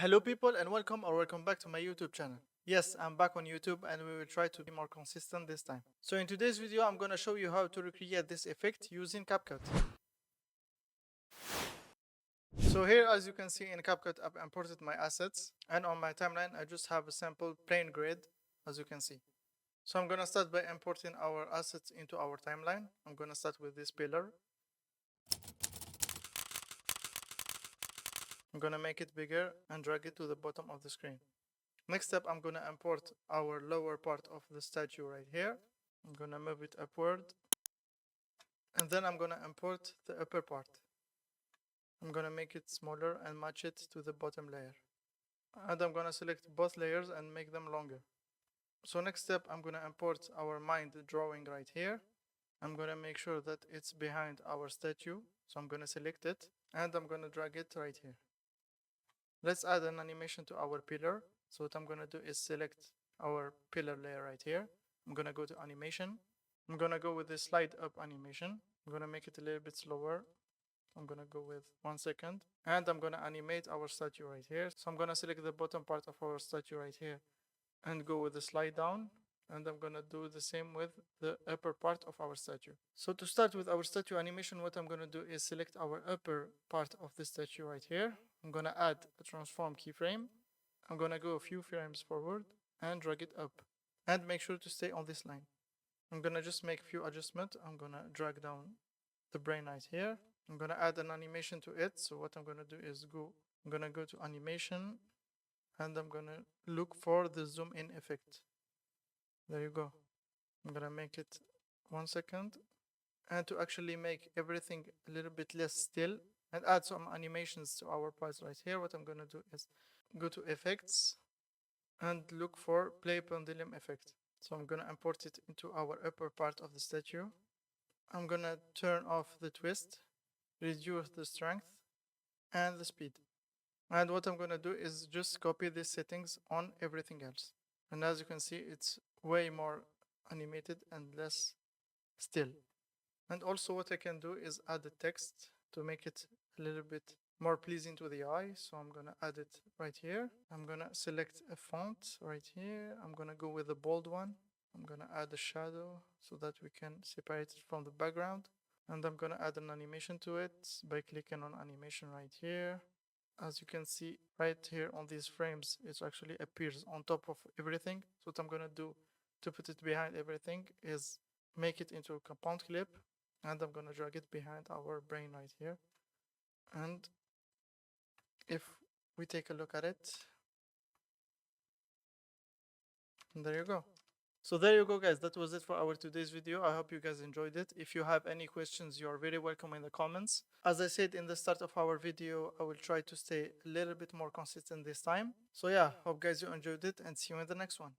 Hello people and welcome back to my YouTube channel. Yes, I'm back on YouTube and we will try to be more consistent this time. So in today's video, I'm gonna show you how to recreate this effect using CapCut. So here, as you can see in CapCut, I've imported my assets, and on my timeline, I just have a sample plain grid, as you can see. So I'm gonna start by importing our assets into our timeline. I'm gonna start with this pillar. I'm gonna make it bigger and drag it to the bottom of the screen. Next step, I'm gonna import our lower part of the statue right here. I'm gonna move it upward, and then I'm gonna import the upper part. I'm gonna make it smaller and match it to the bottom layer. And I'm gonna select both layers and make them longer. So next step, I'm gonna import our mind drawing right here. I'm gonna make sure that it's behind our statue. So I'm gonna select it and I'm gonna drag it right here. Let's add an animation to our pillar. So what I'm gonna do is select our pillar layer right here. I'm gonna go to animation. I'm gonna go with the slide up animation. I'm gonna make it a little bit slower. I'm gonna go with 1 second, and I'm gonna animate our statue right here. So I'm gonna select the bottom part of our statue right here and go with the slide down, and I'm gonna do the same with the upper part of our statue. So to start with our statue animation, what I'm gonna do is select our upper part of the statue right here. I'm gonna add a transform keyframe. I'm gonna go a few frames forward and drag it up, and make sure to stay on this line. I'm gonna just make a few adjustments. I'm gonna drag down the brain right here. I'm gonna add an animation to it. So what I'm gonna do is I'm gonna go to animation, and I'm gonna look for the zoom in effect. There you go. I'm gonna make it 1 second. And to actually make everything a little bit less still and add some animations to our parts right here, what I'm gonna do is go to effects and look for play pendulum effect. So I'm gonna import it into our upper part of the statue. I'm gonna turn off the twist, reduce the strength and the speed. And what I'm gonna do is just copy these settings on everything else. And as you can see, it's way more animated and less still. And also what I can do is add the text to make it a little bit more pleasing to the eye. So I'm gonna add it right here. I'm gonna select a font right here. I'm gonna go with the bold one. I'm gonna add a shadow so that we can separate it from the background. And I'm gonna add an animation to it by clicking on animation right here. As you can see right here on these frames, it actually appears on top of everything. So what I'm gonna do to put it behind everything is make it into a compound clip, and I'm gonna drag it behind our brain right here. And if we take a look at it, there you go. So there you go, guys. That was it for our today's video. I hope you guys enjoyed it. If you have any questions, you are very welcome in the comments. As I said in the start of our video, I will try to stay a little bit more consistent this time. So yeah, hope guys you enjoyed it, and see you in the next one.